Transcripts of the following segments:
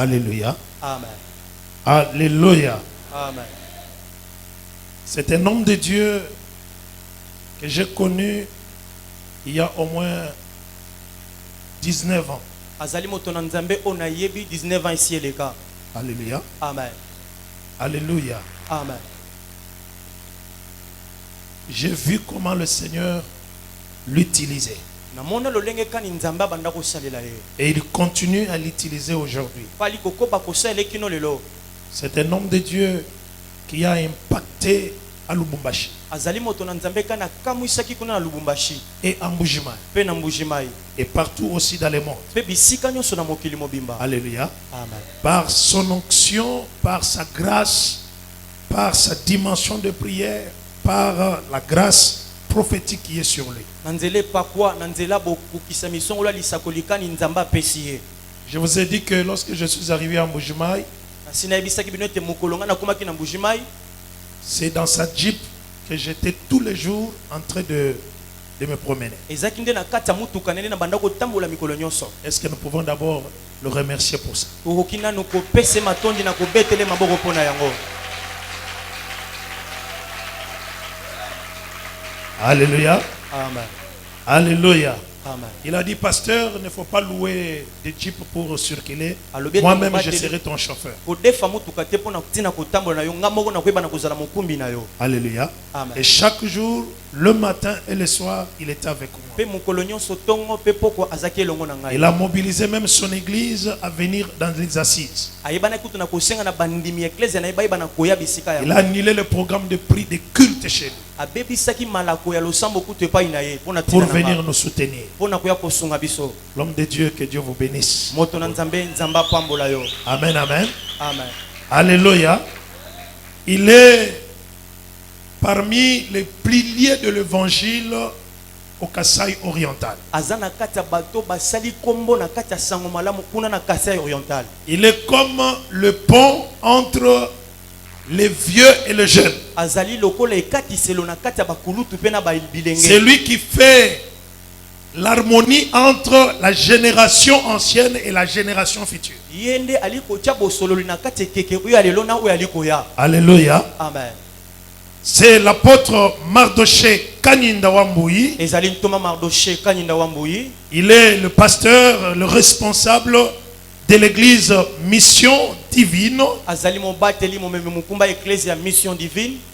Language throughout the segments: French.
Alléluia. Amen. Alléluia. Amen. C'est un homme de Dieu que j'ai connu il y a au moins 19 ans. Azali moto na nzambe ona yebi 19 ans ici les gars. Alléluia. Amen. Alléluia. Amen. J'ai vu comment le Seigneur l'utilisait. Et il continue à l'utiliser aujourd'hui. C'est un homme de Dieu qui a impacté à Lubumbashi et à Mbujimayi et partout aussi dans le monde. Alléluia. Amen. Par son onction, par sa grâce, par sa dimension de prière, par la grâce prophétique qui est sur lui. Je vous ai dit que lorsque je suis arrivé à Mbujimayi, c'est dans sa Jeep que j'étais tous les jours en train de me promener. Est-ce que nous pouvons d'abord le remercier pour ça? Alléluia. Amen. Alléluia. Amen. Il a dit, pasteur, il ne faut pas louer des jeeps pour circuler. Moi-même, je serai ton chauffeur. Alléluia. Amen. Et chaque jour, le matin et le soir, il était avec moi. Il a mobilisé même son église à venir dans les assises. Il a annulé le programme de prix de culte chez lui pour venir nous soutenir. L'homme de Dieu, que Dieu vous bénisse. Amen, amen. Amen. Alléluia. Il est parmi les piliers de l'évangile au Kasaï oriental. Il est comme le pont entre les vieux et les jeunes. C'est lui qui fait l'harmonie entre la génération ancienne et la génération future. Alléluia. Amen. C'est l'apôtre Mardoché Kaninda Wambouyi. Il est le pasteur, le responsable de l'église Mission Divine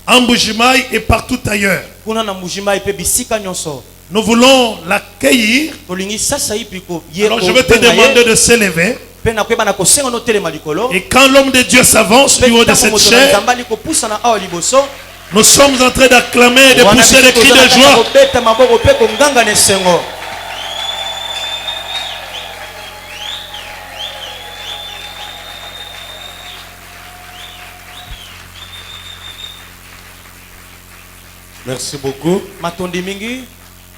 en Mbujimayi et partout ailleurs. Nous voulons l'accueillir. Alors je vais te demander de s'élever. Et quand l'homme de Dieu s'avance du haut de cette chaise, nous sommes en train d'acclamer et de pousser des cris de joie. Merci beaucoup.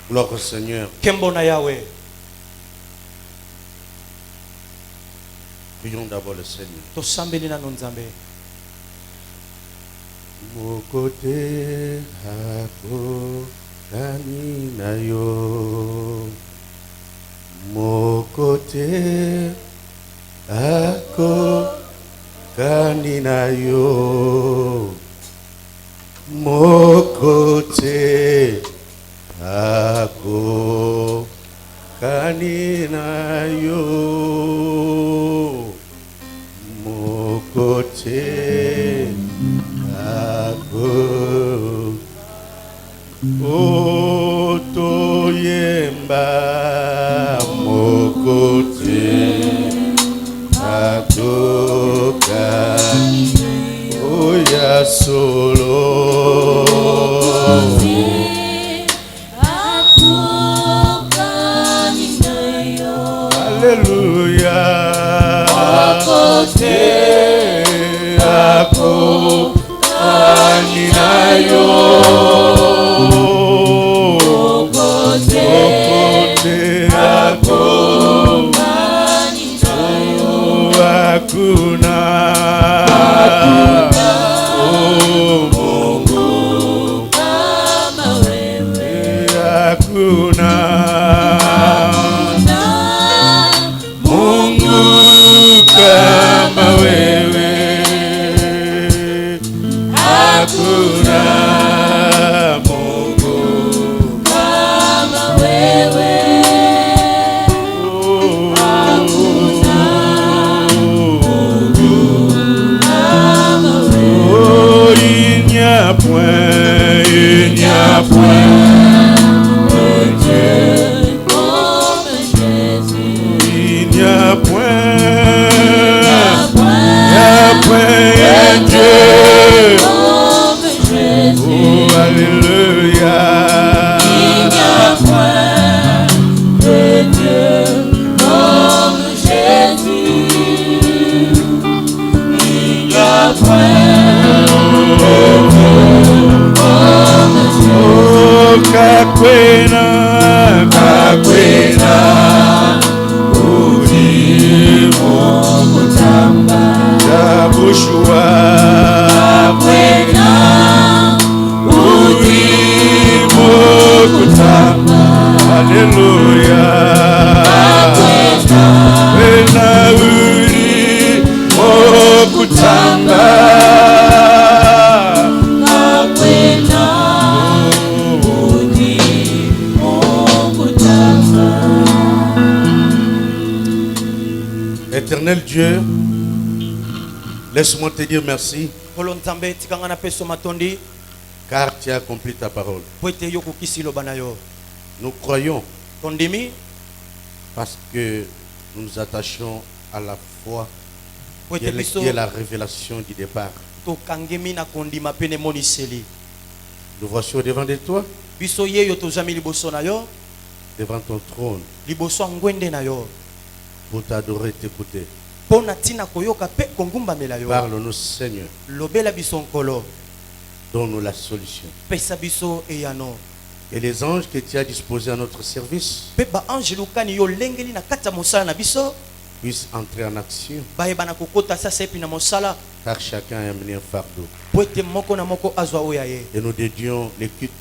Gloire au Seigneur. Prions d'abord le Seigneur. Mokote hako kanina yo. Mokote hako kanina yo. Mokote hako kanina yo. Mokote otoyemba mokote atoka oya solo Alléluia mokote Aninayo Mokote ako Hakuna Mungu kama wewe Hakuna Mungu kama hakuna Mungu kama wewe. Il n'y a point de Dieu Comme Jésus. Il n'y a point de Dieu Comme Jésus. Oh, alléluia. Il n'y a point de Dieu comme Jésus. Il n'y a point de Dieu comme Jésus. Oh, Kakwena, Kakwena, Udimo Mukutamba. Jabushua, Kakwena. Udimo Kutamba, Alléluia. Kakwena, Udimo Kutamba. Kakwena. Mukutamba. Éternel Dieu, laisse-moi te dire merci Kolo Nzambe tikanga na peso matondi car tu as accompli ta parole. po ete yo kokisi loba na yo. Nous croyons Tondimi parce que nous nous attachons à la foi po qui ete est biso qui est la révélation du départ. tokangemi na kondima pe nemoniseli. Nous voici au devant de toi, Biso ye yo tozami liboso na yo, devant ton trône, liboso ya ngwende na yo. pour t'adorer et t'écouter. Mpo na ntina koyoka pe kongumbamela yo. Parle-nous, Seigneur, Lobela biso nkolo, donne-nous la solution. pesa biso eyano. Et les anges que tu as disposés à notre service Pe ba ange lukani yo lengeli na kati ya mosala na biso, puissent entrer en action, bayeba na kokota sasa epi na mosala, car chacun a amené un fardeau. po ete moko na moko azwa oyo ye. Et nous dédions les cultes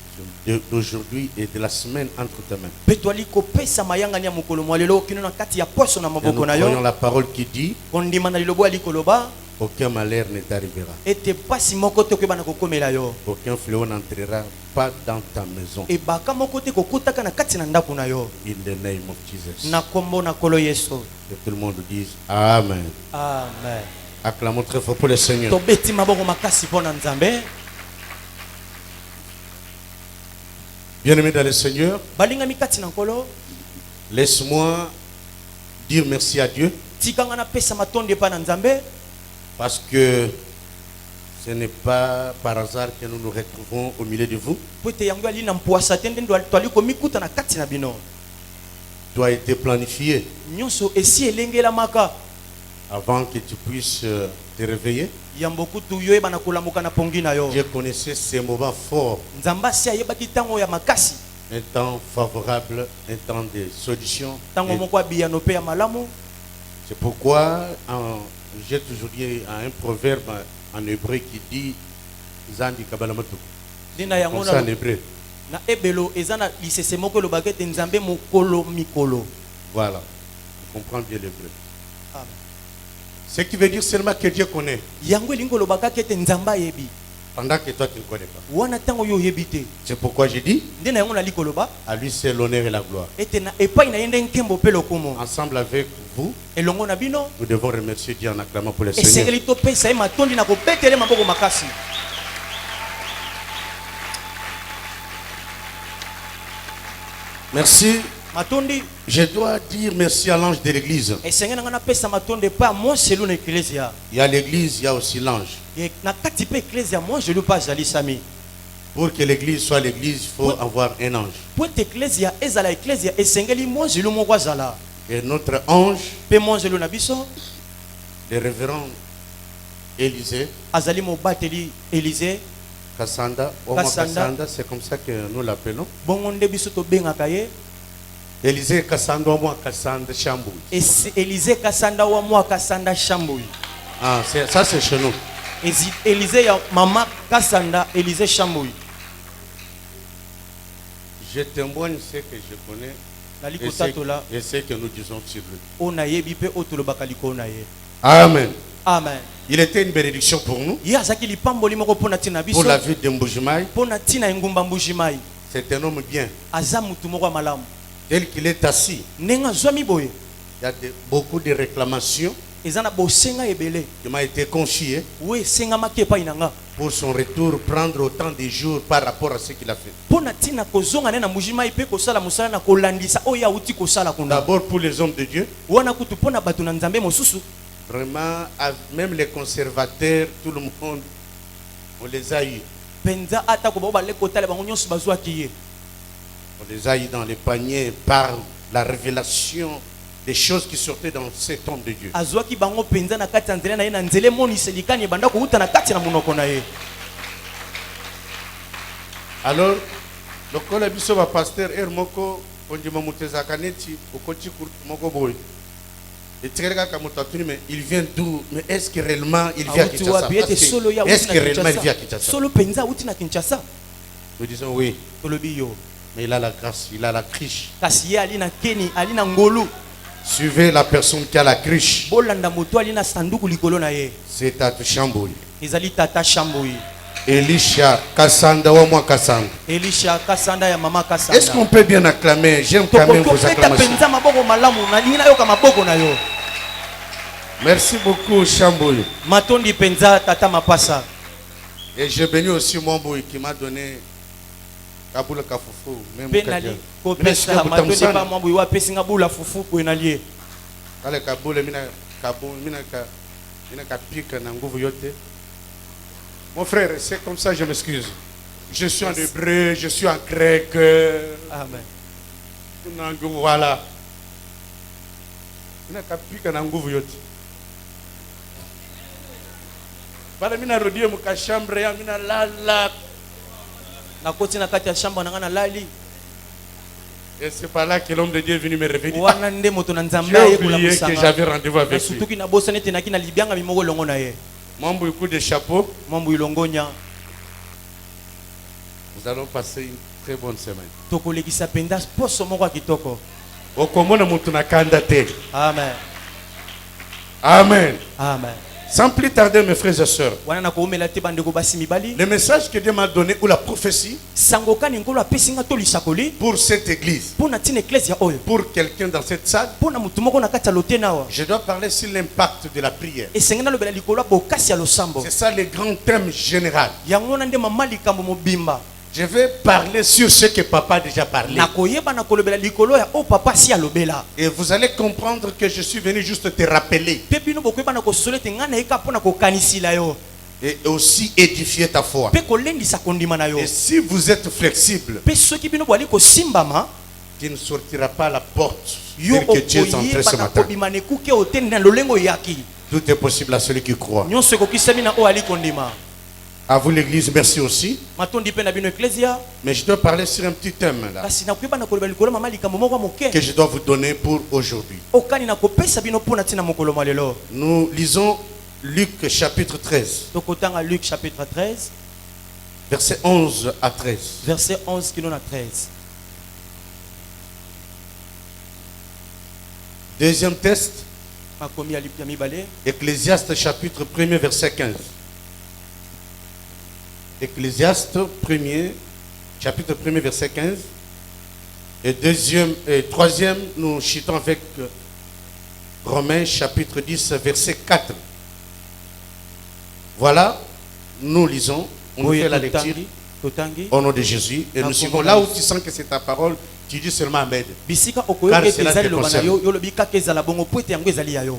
d'aujourd'hui et de la semaine entre tes mains. Pe toali kopesa mayangani ya mokolo mwa lelo kino na kati ya poso na Et nous maboko na croyons yo. la parole qui dit Kondima na lilobo ya likoloba, aucun malheur ne t'arrivera. ete pasi moko te koyeba na kokomela yo. Aucun fléau n'entrera pas dans ta maison. Ebaka moko te kokutaka na kati na ndako na yo. In the name of Jesus. Na kombo na kolo Yesu. Que tout le monde dise Amen. Amen. Acclamons très fort pour le Seigneur. Tobeti maboko makasi pona Nzambe. Bien-aimé dans le Seigneur, Balinga mikati na nkolo, laisse-moi dire merci à Dieu tikanga na pesa matonde pa na Nzambe. parce que ce n'est pas par hasard que nous nous retrouvons au milieu de vous. Po ete yango ali na mpuasa te nde toali komikuta na kati na bino. Tout a été planifié Nyonso esi elengelamaka. avant que tu puisses te réveiller. Yambo kutu yo ebana kolamuka na pongi na yo. Dieu connaissait ces moments forts, Nzambe asi ayebaki ntango ya makasi, un temps favorable, un temps de solution. ntango Et moko abiyano pe ya malamu. c'est pourquoi j'ai toujours dit un proverbe en hébreu qui dit Zandi Kabalamatu. Dina yango Comme ça en na hébreu. na ebelo eza na lisese moko elobaka ete Nzambe mokolo mikolo. Voilà. Tu comprends bien l'hébreu. Amen. Ce qui veut dire seulement que Dieu connaît. Yango elingi olobaka ete Nzambe ayebi. Pendant que toi tu ne connais pas. Wana ntango yo oyebi te. C'est pourquoi j'ai dit Nde na yango nali koloba à lui c'est l'honneur et la gloire. ete na epai na ye nde nkembo mpe lokumu. Ensemble avec vous, Elongo na bino nous devons remercier Dieu en acclamant pour le Seigneur. esengeli topesa ye matondi na kobetele maboko makasi. Merci. Matondi Je dois dire merci à l'ange de l'église. esengeli nanga napesa matonde epai ya monselu na eklesia. Il y a l'église, il y a aussi l'ange. Na kati mpe eklesia monselu mpe azalisami. Pour que l'église soit l'église, il faut avoir un ange. Po ete eklesia ezala eklesia esengeli monselu moko azala. Et notre ange, Mpe monselu na biso le révérend Élisée, azali mobateli Élysée. Kassanda, Kassanda. c'est comme ça que nous l'appelons. Bongo nde biso tobengaka ye. Élisée Kassanda, moi Kassanda Chambou. Élysée kasanda wa mwa kasanda shambui. Ah, ça c'est chez nous. Élysée ya mama kasanda Élysée shambui. Je témoigne ce que je connais Nali et kotatola ce que nous disons sur lui. ona yebi pe otolobaka likona ye. Amen. Amen. Il était une bénédiction pour nous, Ye azaki lipamboli moko pona tina biso. pour la vie de Mbujimai. Pona tina engumba mbujimai. C'est un homme bien. Aza mutu moko ya malamu. Tel qu'il est assis, Nenga zwami boye. il y a beaucoup de réclamations Ezana bosenga ebele. qui m'ont été confiées We senga makepa inanga. pour son retour, prendre autant de jours par rapport à ce qu'il a fait. Pona tina kozonga na mbujimai pe kosala musala na kolandisa oya uti kosala kuna. D'abord pour les hommes de Dieu, Wana kutu pona batu na nzambe mosusu. vraiment, même les conservateurs, tout le monde, on les a eu. Penza ata ko ba le kotale bango nyonso bazwa kiye. On les a eu dans les paniers par la révélation des choses qui sortaient dans cet homme de Dieu. Azwaki bango penza na kati ya nzela na ye na nzele moni selikani banda ko uta na kati na munoko na ye. Alors, le col biso va pasteur Hermoko, ondima muteza kaneti, okoti moko boy. Et mais il vient d'où? Mais est-ce que réellement il vient à Kinshasa? Est-ce que réellement il vient à Kinshasa? Solo penza uti na Kinshasa. Nous disons oui, Tolobi yo. mais il a la grâce, il a la criche. Kasi ye ali na Keni, ali na ngolu. Suivez la personne qui a la criche. Bolanda moto ali na sanduku likolo na ye. C'est Tata Chamboui. Ezali tata Shamboi. Elisha Kassanda ou moi Kassanda. Elisha Kasanda ya mama Kasanda. Est-ce qu'on peut bien acclamer? J'aime quand même vos acclamations. Penza maboko malamu na lingina yo kama boko na yo. Merci beaucoup Chamboui. Matondi penza tata mapasa. Et je bénis aussi mon boy qui m'a donné Kaboula Kafoufou. Penali ko pesa matondi pa mambo wa pesinga bula fufu ko enalie. Kale Kaboula mina Kaboula mina kapika na nguvu yote. Mon frère, c'est comme ça, je m'excuse. Je suis en hébreu, je suis en grec. Amen. Voilà. Mina kapika na nguvu yote. Bala mina rodie muka chambre ya mina lala. Na koti na kati ya shamba na ngana lali. Et c'est par là que l'homme de Dieu est venu me réveiller. Wana nde moto na nzambe J'ai ye kula oublié musanga. que j'avais rendez-vous avec lui. Surtout ki na bosa nete na kina libyanga mimoko longo na ye. Mambo coup de chapeau. Mambo ilongonya. Nous allons passer une très bonne semaine. Tokolekisa penda poso moko kitoko. Okomona mutu na kanda te. Amen. Amen. Amen. Sans plus tarder, mes frères et sœurs, Wana na koomela te bandeko basi mibali. le message que Dieu m'a donné ou la prophétie Sangokani ngolo apesinga to lisakoli. pour cette église, Pona tina ecclesia oyo. pour quelqu'un dans cette salle, Pona mutu moko na kati ya lotena wa. je dois parler sur l'impact de la prière. Esengena lobela likolo bokasi ya losambo. C'est ça le grand thème général. Yango na nde mama likambo mobimba. Je vais parler sur ce que papa a déjà parlé. Na koyeba na kolobela likolo ya o papa si alobela. Et vous allez comprendre que je suis venu juste te rappeler Pepino bokoyeba na kosolete ngana eka pona kokanisila yo. et aussi édifier ta foi. Pe kolendisa kondima na yo. Et si vous êtes flexible, Pe soki bino bwali kosimbama. tu ne sortiras pas à la porte Yo tel que Dieu est entré ce okoyeba na matin. kobima ne kuke otende na lolengo yaki. Tout est possible à celui qui croit. Nyonso ekokisami na o ali kondima. À vous l'église, merci aussi. Matondi pe na bino ecclesia. Mais je dois parler sur un petit thème là Kasi na koyeba na kolobela likolo mama likambo moko moke. que je dois vous donner pour aujourd'hui. Okani na kopesa bino pona tina mokolo malelo. Nous lisons Luc chapitre 13, Tokotanga Luc chapitre 13, versets 11 à 13. verset 11 kino na 13. Deuxième test, Makomi ya mibale. Ecclésiaste chapitre 1er, verset 15. Ecclésiaste 1er, chapitre 1er, verset 15. Et troisième, nous chutons avec Romains chapitre 10, verset 4. Voilà, nous lisons, on fait la lecture Totangi. au nom de Jésus. Et nous suivons là où tu sens que c'est ta parole, tu dis seulement Amen. Bisika Car okoyoka c'est là ezali que lobana concerne. yo yo lobika kezala bongo po ete yango ezali ya yo.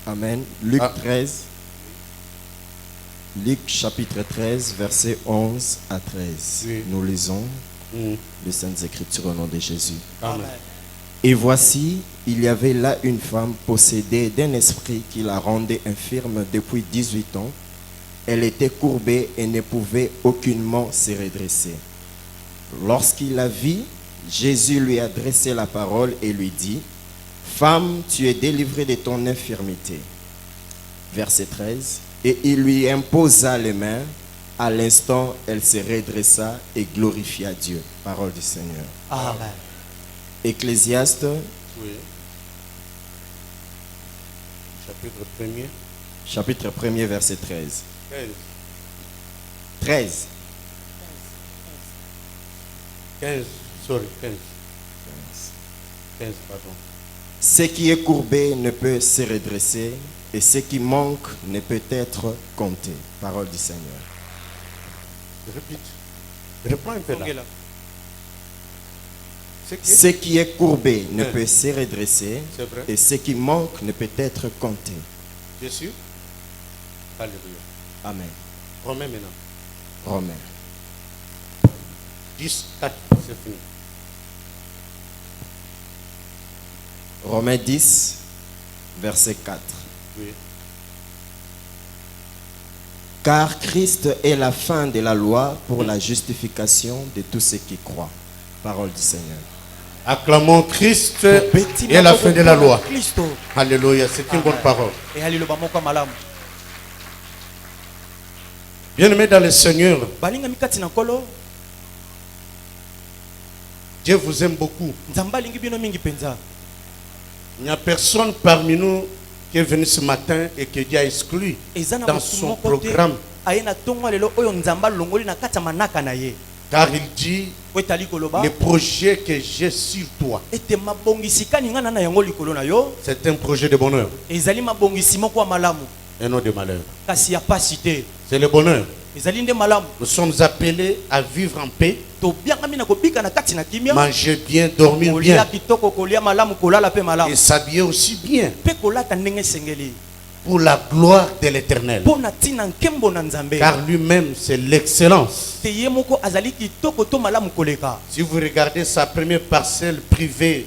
Amen. Luc Ah. 13. Luc chapitre 13, verset 11 à 13. Oui. Nous lisons Mm. les Saintes Écritures au nom de Jésus. Amen. Et voici, il y avait là une femme possédée d'un esprit qui la rendait infirme depuis 18 ans. Elle était courbée et ne pouvait aucunement se redresser. Lorsqu'il la vit, Jésus lui adressait la parole et lui dit, « Femme, tu es délivrée de ton infirmité. » Verset 13. Et il lui imposa les mains. À l'instant, elle se redressa et glorifia Dieu. Parole du Seigneur. Amen. Ecclésiaste Oui. Chapitre 1er. chapitre 1er, verset 13. 15. 13. 15. Sorry, 15. 15, pardon. Ce qui est courbé ne peut se redresser et ce qui manque ne peut être compté. Parole du Seigneur. Répète. Reprends un peu là. Ongela. Ce qui est courbé ne Ouais. peut se redresser C'est vrai. et ce qui manque ne peut être compté. Bien sûr. Alléluia. Amen. Romains maintenant. Romains. 10, 4, c'est fini. Romains 10, verset 4. Oui. Car Christ est la fin de la loi pour la justification de tous ceux qui croient. Parole du Seigneur. Acclamons Christ et la fin de la loi. Christo. Alléluia, c'est une bonne parole. Et haliloba moko malamu. Bien-aimés dans le Seigneur, Balinga mikati na kolo. Dieu vous aime beaucoup. Nzamba lingi bino mingi penza. Il n'y a personne parmi nous qui est venu ce matin et que Dieu a exclu Ezana dans motu son moko te. programme. Ayena tongo lelo oyo nzamba longoli na kata manaka na ye. Car il dit, Wetali koloba. le projet que j'ai sur toi, Ete mabongisi kaninga na yango likolo na yo. c'est un projet de bonheur Ezali mabongisi moko ya malamu. et non de malheur. Kasi ya pasi te. C'est le bonheur. Ezali nde malamu. Nous sommes appelés à vivre en paix, To bianga mina kobika na kati na kimia. manger bien, dormir Kolia bien kitoko kolia malamu kolala pe malamu. et s'habiller aussi bien Pe kolata ndenge sengeli. pour la gloire de l'Éternel. Pona tina nkembo na nzambe. Car lui-même, c'est l'excellence. Te ye moko azali kitoko to malamu koleka. Si vous regardez sa première parcelle privée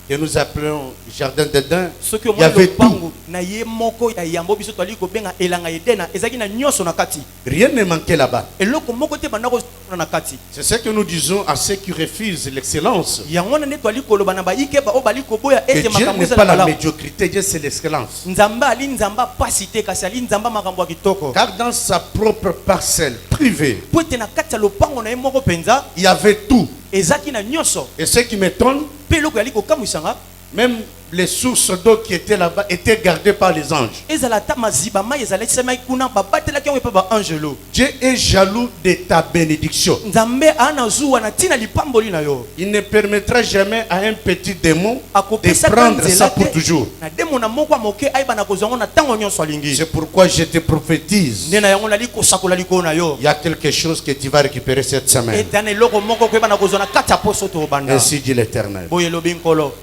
que nous appelons Jardin d'Éden, Soki il y omona avait tout. lopango na ye moko ya yambo biso twali kobenga elanga edena ezaki na nyonso na kati. Rien ne manquait là-bas. Eloko moko te banda ko na kati. C'est ce que nous disons à ceux qui refusent l'excellence. Yango na ne twali koloba na baike ba o bali koboya Que ete Dieu makambo n'est za pas la malamu. médiocrité, Dieu c'est l'excellence. Nzamba ali nzamba pasi te kasi ali nzamba makambo ya kitoko. Car dans sa propre parcelle privée, Po ete na kati ya lopango na ye moko penza il y avait tout. ezaki na nyonso. Et ce qui m'étonne, Pe eloko yali kokamwisanga même les sources d'eau qui étaient là-bas étaient gardées par les anges. ezala ta maziba mai ezala sema kuna babatelaki yango epa ba angelo. Dieu est jaloux de ta bénédiction. Nzambe ana zuwa na tina lipamboli na yo. Il ne permettra jamais à un petit démon de Akopesa prendre nzela ça te, pour toujours. na demo na moko ya moke ayeba na kozwa yango na ntango nyonso alingi. C'est pourquoi je te prophétise. Nde na yango nali kosakola likolo na yo. Il y a quelque chose que tu vas récupérer cette semaine. Etana eloko moko koyeba na kozwa na kati ya poso to obanda. Ainsi dit l'Éternel. Boye elobi nkolo.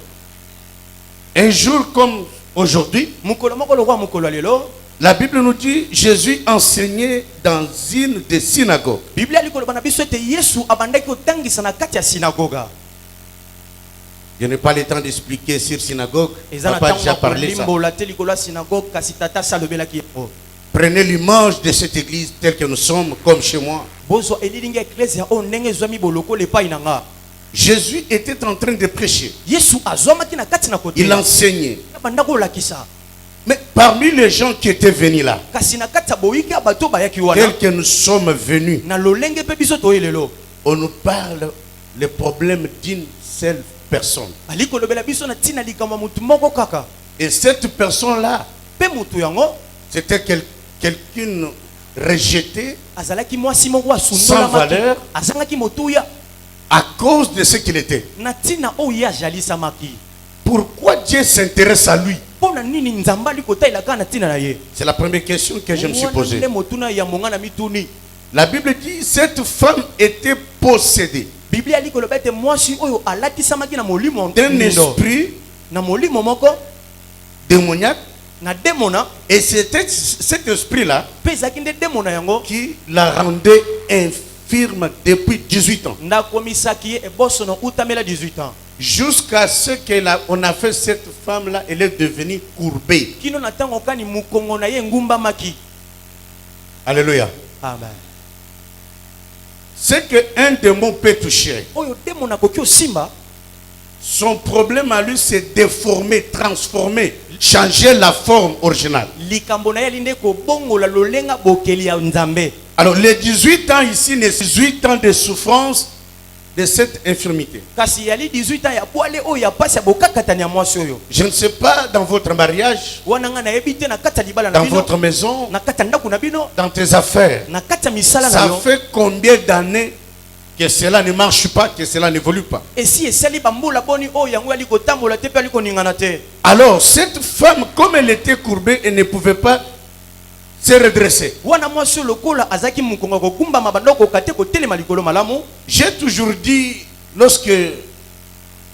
Un jour comme aujourd'hui, Mukolo moko lokwa mukolo ya lelo. la Bible nous dit Jésus enseignait dans une des synagogues. Biblia likoloba na biso ete Yesu abandaki kotangisa na kati ya sinagoga. Je n'ai pas le temps d'expliquer sur synagogue. On Eza n'a na pas ntango déjà ya parlé ça. kolimbola te likolo ya sinagoge kasi tata salobelaki yango. Prenez l'image de cette église telle que nous sommes, comme chez moi. Bozwa elilingi ya eklezia oyo ndenge ezwami boloko lepai na nga. Jésus était en train de prêcher. Yesu azwamaki na kati na Il kotela. enseignait. Abanda kolakisa. Mais parmi les gens qui étaient venus là, Kasi na kati ya boyiki ya bato bayaki wana. tels que nous sommes venus, Na lolenge pe biso toyelelo. on nous parle le problème d'une seule personne. Ali kolobela biso na tina likambo mutu moko kaka. Et cette personne-là, Pe mutu yango c'était quelqu'un rejeté azalaki mwasi moko Sans asundola valeur. azangaki motuya à cause de ce qu'il était. na tina oyo ajalisamaki. Pourquoi Dieu s'intéresse à lui? Pona nini nzamba likotailaka na tina na ye? C'est la première question que je me suis posée. Wana nde motuna ya monga na mituni. La Bible dit cette femme était possédée Biblia likoloba ete mwasi oyo alatisamaki na molimo d'un mbindo. esprit Na molimo moko démoniaque. na demona Et c'était cet esprit-là pe ezalaki nde demona yango qui la rendait infirme depuis 18 ans. ndakomisaki ye eboso na utamela 18 ans. Jusqu'à ce qu'on a fait cette femme-là, elle est devenue courbée. Kino na ntango kani mukongo na ye ngumbamaki. Alléluia. Amen. Ce qu'un démon peut toucher, Oyo demona koki osimba son problème à lui, c'est déformer, transformer, changer la forme originale. likambo na ye alinde kobongola lolenga bokeli ya nzambe. Alors, les 18 ans ici, les 18 ans de souffrance de cette infirmité. kasi yali 18 ans ya poale oyo ya pasi ya bokakatani ya mwasi oyo Je ne sais pas dans votre mariage, wana nga nayebi te na kati ya libala na dans bino votre maison, na kati ya ndako na bino dans tes affaires. na kati ya misala na Ça yo fait combien d'années que cela ne marche pas, que cela n'évolue pas? esi esali bambula boni oyo yango yali kotambola te mpe yali koningana te Alors, cette femme, comme elle était courbée, elle ne pouvait pas se redresser. wana mwasi oyo lokola azalaki mokongo kogumbama bandoko koka te kotelema likolo malamu J'ai toujours dit, lorsque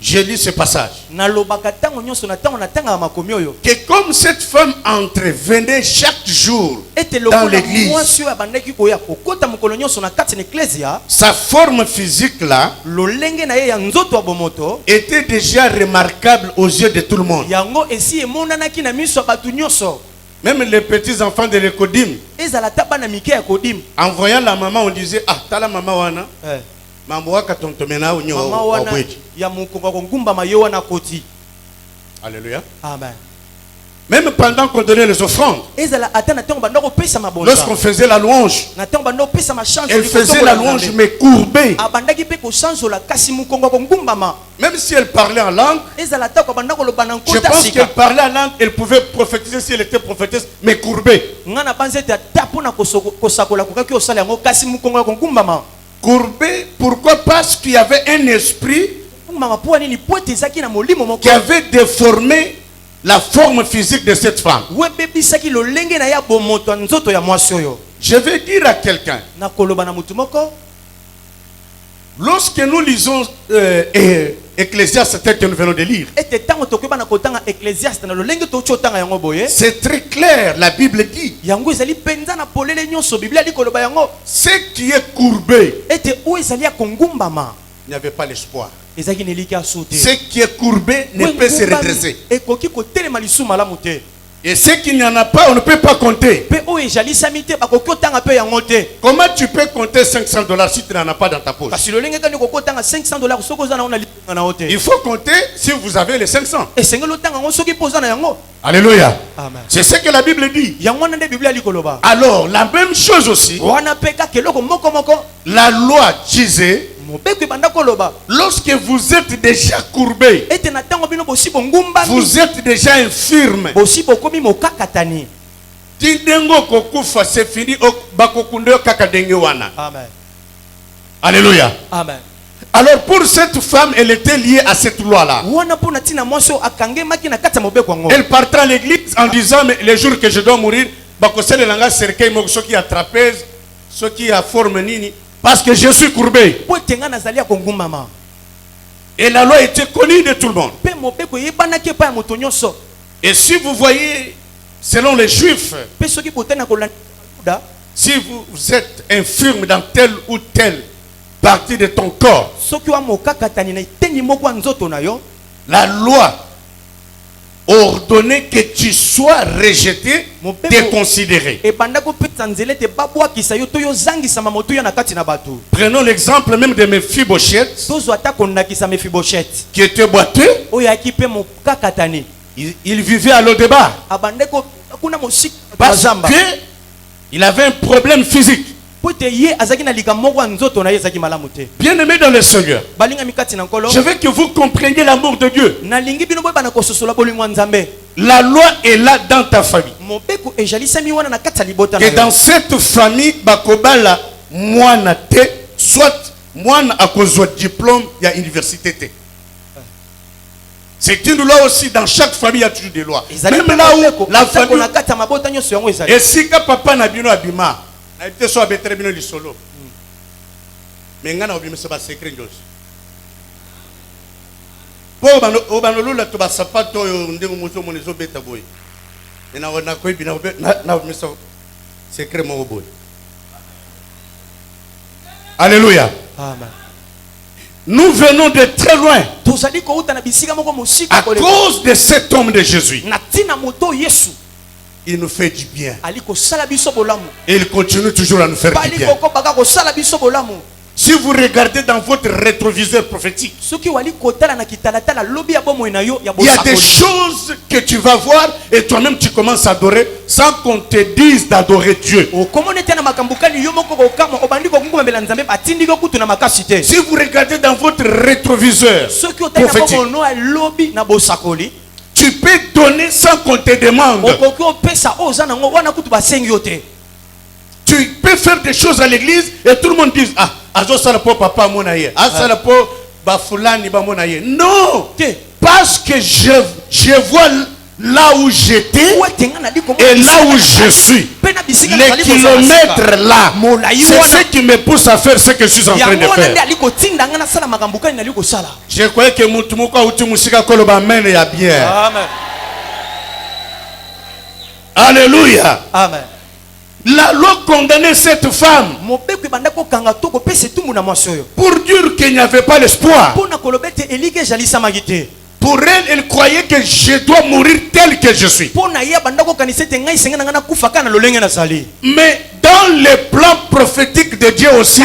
j'ai lu ce passage, nalobaka ntango nyonso na ntango natangaka makomi oyo que comme cette femme entrevenait chaque jour ete dans lokola l'église, mwasi oyo abandaki koya kokota mokolo nyonso na kati na eklesia sa forme physique là lolenge na ye ya nzoto ya bomoto était déjà remarquable aux yeux de tout le monde. yango esi emonanaki na miso ya bato nyonso Même les petits enfants de l'Ecodim, ezala ta bana mike ya kodim en voyant la maman, on disait, ah, t'as la maman wana, Eh, maman waka tontomena unyo mama wana wabweji. ya mokongo ya kogumbama ye wana koti Alléluia. amen Même pendant qu'on donnait les offrandes, ezala ata na ntango banda kopesa mabonza lorsqu'on faisait la louange, na ntango banda kopesa machange elle faisait la louange mais courbée. abandaki mpe koshanzola kasi mokongo ya kogumbama Même si elle parlait en langue, ezala ta abanda koloba na je nkota pense sika qu'elle parlait en langue, elle pouvait prophétiser si elle était prophétesse, mais courbée. nga na banza ete ata mpona kosakola kokaki osala yango kasi mokongo ya kogumbama Courbée, pourquoi? Parce qu'il y avait un esprit gumbama mpo nini po ete ezalaki na molimo moko qui avait déformé la forme physique de cette femme. webebisaki lolenge na ya bomoto ya nzoto ya mwasi oyo Je vais dire à quelqu'un, nakoloba na mutu moko lorsque nous lisons Ecclésiaste tel que nous venons de lire, ete ntango tokoyeba na kotanga ecclésiaste na lolenge toki otanga yango boye c'est très clair, la Bible dit, yango ezali mpenza na polele nyonso biblia ali koloba yango ce qui est courbé, ete oyo ezali ya kongumbama il n'y avait pas l'espoir. ezalaki na eliki ya su te Ce qui est courbé ne peut se redresser. ekoki kotelema lisusu malamu te Et ce qu'il n'y en a pas, on ne peut pas compter. mpe oyo ezalisami te bakoki otanga mpe yango te Comment tu peux compter 500 $ si tu n'en as pas dans ta poche? kasi lolenge kani okoki otanga 500 dollars soki oza nango na libenga na yo te Il faut compter si vous avez les 500. esengeli otanga yango soki mpo oza na yango Alléluia. amen C'est ce que la Bible dit. yango wana nde biblia ali koloba Alors, la même chose aussi, wana mpe kaka eloko moko moko la loi disait, mobeko ebanda koloba lorsque vous êtes déjà courbé, ete na ntango bino bosi bongumbami vous êtes déjà infirme. bosi bokomi mokakatani Tindengo kokufa, c'est fini, bakokunde kaka denge wana. amen Alléluia. amen Alors pour cette femme, elle était liée à cette loi-là. wana mpo na ntina mwasi oyo akangemaki na kati ya mobeko yango Elle partait à l'église en disant, mais les jours que je dois mourir, bakosele langa cercueil moko soki a trapèze, soki a forme nini, parce que je suis courbé. mpo ete nga nazali ya kongumbama Et la loi était connue de tout le monde. mpe mobeko eyebanaki epai ya moto nyonso Et si vous voyez, selon les Juifs, mpe soki botani na kolanda si vous êtes infirme dans telle ou telle partie de ton corps, soki wa mokakatani na eteni moko ya nzoto na yo la loi ordonnait que tu sois rejeté, déconsidéré. ebanda kopesa nzela ete babwakisa yo to yozangisama motuya na kati na bato Prenons l'exemple même de Mephibosheth, tozwa ata kondakisa mefiboshete qui était boiteux. oyo ayaki mpe mokakatani Il vivait à l'Odeba abande kuna mosika parce bazamba qu'il avait un problème physique. po ete ye azalaki na likambo moko ya nzoto na ye ezalaki malamu te Bien-aimé dans le Seigneur, balingami kati na nkolo je veux que vous compreniez l'amour de Dieu. nalingi bino boyebana kososola bolingo ya nzambe La loi est là dans ta famille. mobeko ezalisami wana na kati ya libota na Que dans yo cette famille, bakobala mwana te, soit mwana a kozwa diplôme ya université te. C'est une loi aussi, dans chaque famille il y a toujours des lois. ezali Même mpe là mobeko où la atako famille, na kati ya mabota nyonso yango ezali et si ka papa na bino abima, na ete so abetere bino lisolo. Mais ngana obimisa ba secret njos. Po obanolola to ba sapato oyo ndenge moto monezo beta boy. Na wana ko bina na obimisa secret mo boy. Alléluia. amen Nous venons de très loin tozali kouta na bisika moko mosika à koleka cause de cet homme de Jésus. na ntina moto yesu Il nous fait du bien. ali kosala biso bolamu Et il continue toujours à nous faire du bali bien. kokobaka kosala biso bolamu Si vous regardez dans votre rétroviseur prophétique, soki wali kotala na kitalatala lobi ya bomoi na yo ya il y a des bosakoli. choses que tu vas voir et toi-même tu commences à adorer sans qu'on te dise d'adorer Dieu. okomona te na makambo kani yo moko kokama obandi kokumela nzambe batindi ko kutu na makasi te. Si vous regardez dans votre rétroviseur soki otali na prophétique, bomono ya lobi na bosakoli, tu peux donner sans qu'on te demande. okoki opesa oza nango wana kutu basengi yo te. Tu peux faire des choses à l'église et tout le monde dit ah azo sala po papa monaye, sala po bafulani ba monaye. Non, Te. parce que je vois là où j'étais et là où je suis. Les kilomètres là, c'est ce qui me pousse à faire ce que je suis en train de faire. Je croyais que Mutumuka Utimusika Koloba mène ya bien. Amen. Alléluia. Amen. La loi condamnait cette femme pour dire qu'il n'y avait pas l'espoir. Pour elle, elle croyait que je dois mourir tel que je suis. Mais dans les plans prophétiques de Dieu aussi,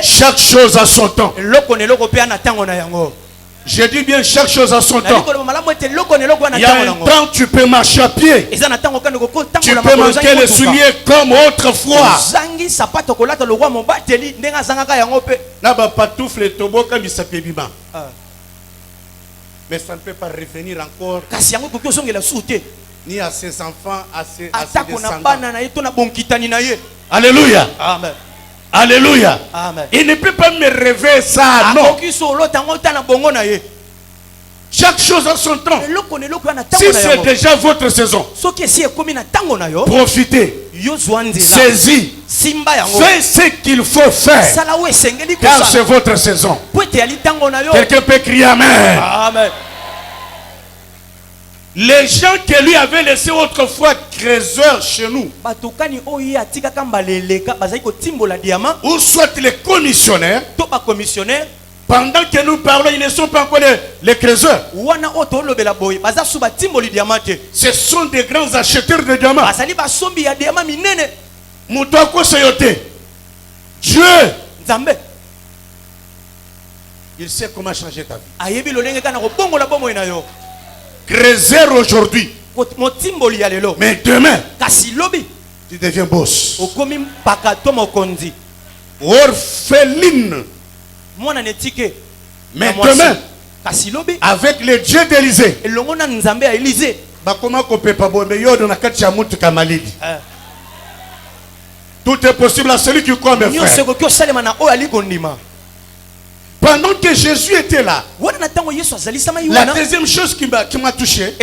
chaque chose a son temps. Je dis bien chaque chose a son temps. Il y a un temps tu peux marcher à pied. Tu peux manquer les souliers comme autrefois. Mais ça ne peut pas revenir encore ni à ses enfants, à ses descendants. Alléluia. Amen. Alléluia. Amen. Il ne peut pas me rêver ça, non. Chaque chose a son temps. Si c'est déjà votre saison, profitez, saisis, faites ce qu'il faut faire, car c'est votre saison. Quelqu'un peut crier Amen. Amen. Les gens qui lui avaient laissé autrefois trésor chez nous, ou soit les commissionnaires, pendant que nous parlons, ils ne sont pas encore les trésors. Ce sont des grands acheteurs de diamants. Dieu, il sait comment changer ta vie. Trésor aujourd'hui, mais demain, tu deviens boss. Orpheline, mais demain, avec le Dieu d'Élysée, tout est possible à celui qui croit, mes frères. Pendant que Jésus était là, la deuxième chose qui m'a touché,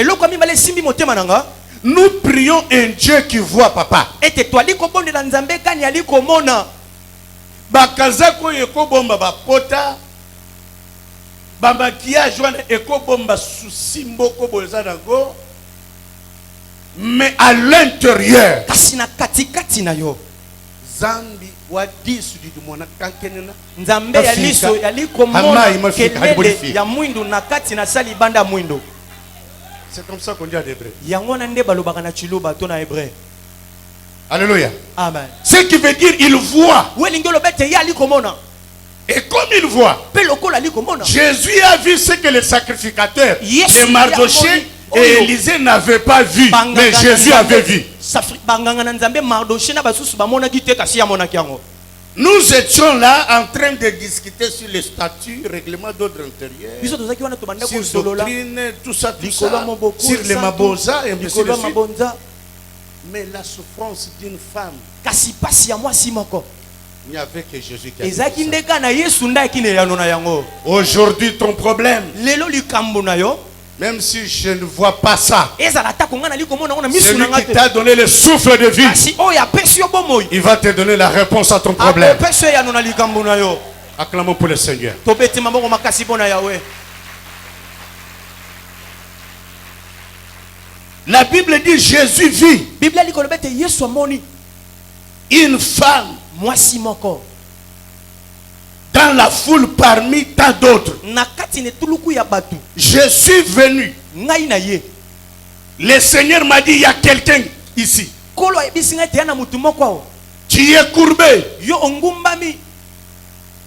nous prions un Dieu qui voit papa. Bakazako ekobomba bapota bamakiage wana ekobomba susimbo koboza nango, mais à l'intérieur zambi wa disu di mona kankenena nzambe ya liso yalikomona kelele ya mwindu na kati na sali banda mwindu. C'est comme ça qu'on dit en hébreu. Yangona nde balobaka na chiluba to na hébreu. Alléluia. Amen. Ce qui veut dire il voit. Et comme il voit, Jésus a vu ce que les sacrificateurs de Mardoché et Élisée n'avaient pas vu, mais Jésus avait vu. Nous étions là en train de discuter sur les statuts, règlements d'ordre intérieur, sur doctrine, tout ça, sur les mabosa et ainsi de suite. Mais la souffrance d'une femme, il n'y avait que Jésus qui a dit ça. Aujourd'hui, ton problème, même si je ne vois pas ça, celui qui t'a donné le souffle de vie, il va te donner la réponse à ton problème. Acclamons pour le Seigneur. La Bible dit Jésus vit une femme dans la foule parmi tant d'autres. Je suis venu. Le Seigneur m'a dit il y a quelqu'un ici. Tu es courbé. Yo ongumbami.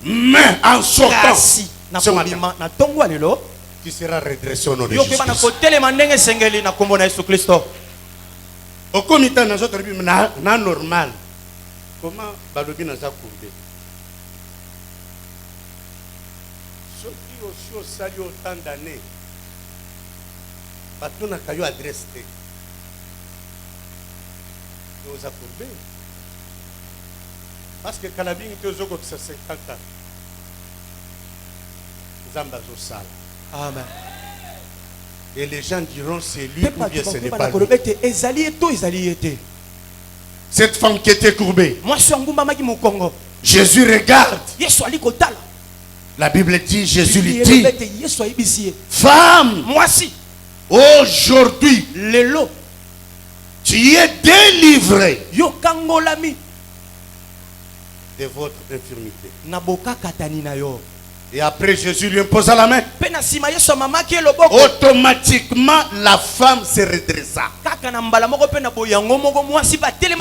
Mais en sortant, Kasi na ce matin, kobima na tongo lelo. tu seras redressé au nom de Yo Jésus. keba na kotelema ndenge sengeli na kombo na Yesu Kristo. Au comité dans notre vie, na normal. Comment balobi na za courbé? Ceux qui aussi au salut autant d'années. Bato na kayo adresse te. Nous a courbé. Parce que Kalabing était aux autres 50 ans. Zamba Zosala. Amen. Et les gens diront c'est lui ou bien ce n'est pas lui. Cette femme qui était courbée. Jésus regarde. La Bible dit, Jésus lui dit, femme, aujourd'hui, tu es délivrée de votre infirmité. Et après Jésus lui imposa la main. Automatiquement la femme se redressa.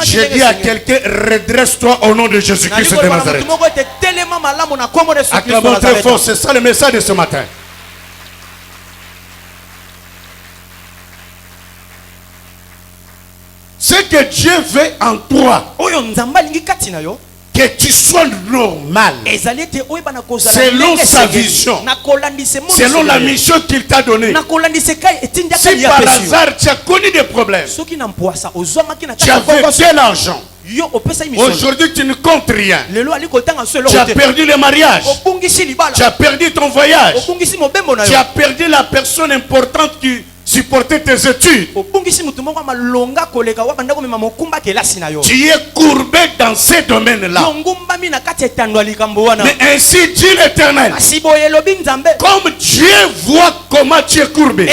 J'ai dit à quelqu'un, redresse-toi au nom de Jésus-Christ de Nazareth. Acclamons très fort, c'est ça le message de ce matin. Ce que Dieu veut en toi, que tu sois normal, selon sa vision, selon la mission qu'il t'a donnée. Si par hasard tu as connu des problèmes, tu avais de l'argent, aujourd'hui tu ne comptes rien, tu as perdu le mariage, tu as perdu ton voyage, tu as perdu la personne importante qui supporter tes études. Tu es courbé dans ces domaines-là. Mais ainsi dit l'Éternel, comme Dieu voit comment tu es courbé,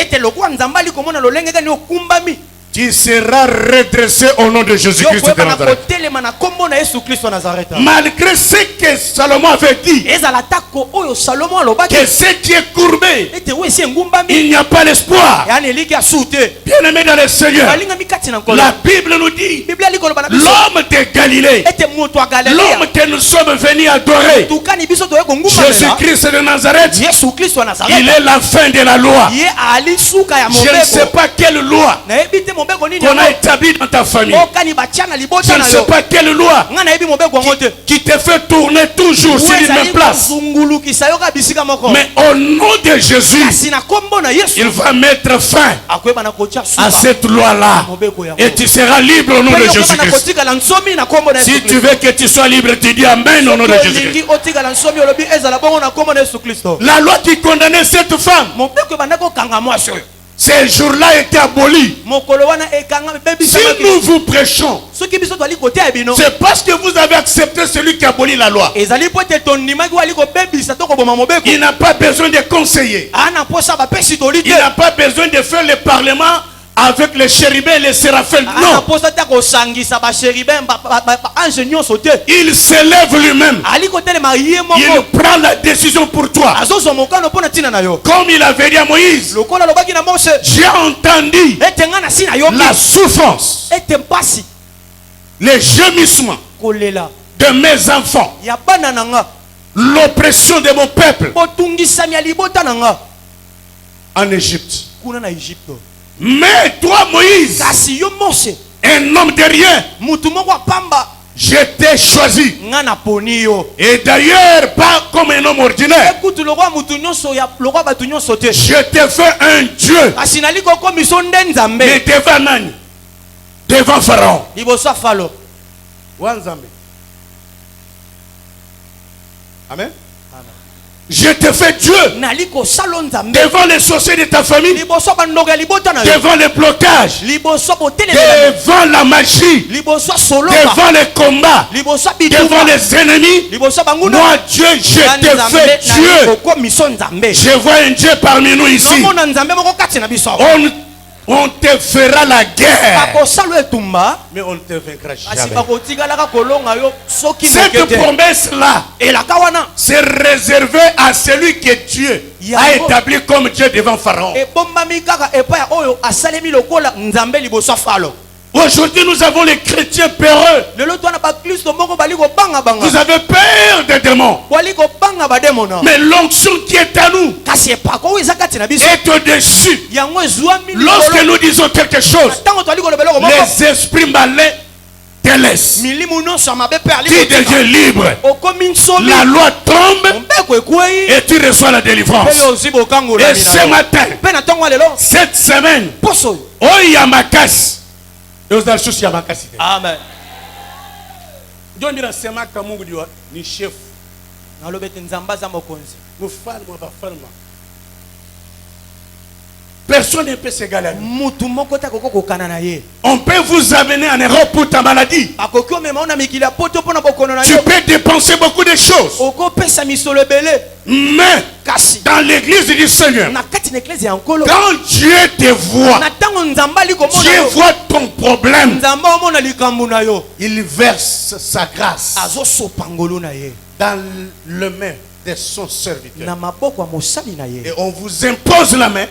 tu seras redressé au nom de Jésus-Christ de Nazareth. Malgré ce que Salomon avait dit, que ce qui est courbé, il n'y a pas l'espoir. Bien aimé dans le Seigneur, la Bible nous dit, l'homme de Galilée, l'homme que nous sommes venus adorer, Jésus-Christ de Nazareth, il est la fin de la loi. Je ne sais pas quelle loi qu'on a établi dans ta famille. Je ne sais pas quelle loi qui te fait tourner toujours sur une même place. Mais au nom de Jésus, il va mettre fin à cette loi-là. Et tu seras libre au nom de Jésus-Christ. Si tu veux que tu sois libre, tu dis Amen au nom de Jésus-Christ. La loi qui condamnait cette femme, ces jours-là étaient abolis. Si nous vous prêchons, c'est parce que vous avez accepté celui qui abolit la loi. Il n'a pas besoin de conseiller. Il n'a pas besoin de faire le parlement avec les chérubins et les séraphins. Non. Il s'élève lui-même. Il prend la décision pour toi. Comme il avait dit à Moïse, j'ai entendu la souffrance, les gémissements de mes enfants, l'oppression de mon peuple en Égypte. Mais toi, Moïse, un homme de rien, je t'ai choisi. Et d'ailleurs, pas comme un homme ordinaire. Je t'ai fait un Dieu. Mais devant Nani, devant Pharaon. Amen. Je te fais Dieu devant les sorciers de ta famille, devant les blocages, devant la magie, devant les combats, devant les ennemis. Moi Dieu, je te fais Dieu. Je vois un Dieu parmi nous ici. On te fera la guerre, mais on ne te vaincra jamais. Cette promesse-là, c'est réservé à celui que Dieu a établi comme Dieu devant Pharaon. Aujourd'hui, nous avons les chrétiens peureux. Vous avez peur des démons. Mais l'onction qui est à nous est au-dessus. Lorsque nous disons quelque chose, les esprits malins te laissent. Tu deviens libre. La loi tombe et tu reçois la délivrance. Et ce matin, cette semaine, oh Yamakas. Amen. Ni chef. Personne ne peut s'égaler à nous. On peut vous amener en Europe pour ta maladie. Tu peux dépenser beaucoup de choses. Mais dans l'église du Seigneur, quand Dieu te voit, Dieu voit ton problème, il verse sa grâce dans le main de son serviteur. Et on vous impose la main.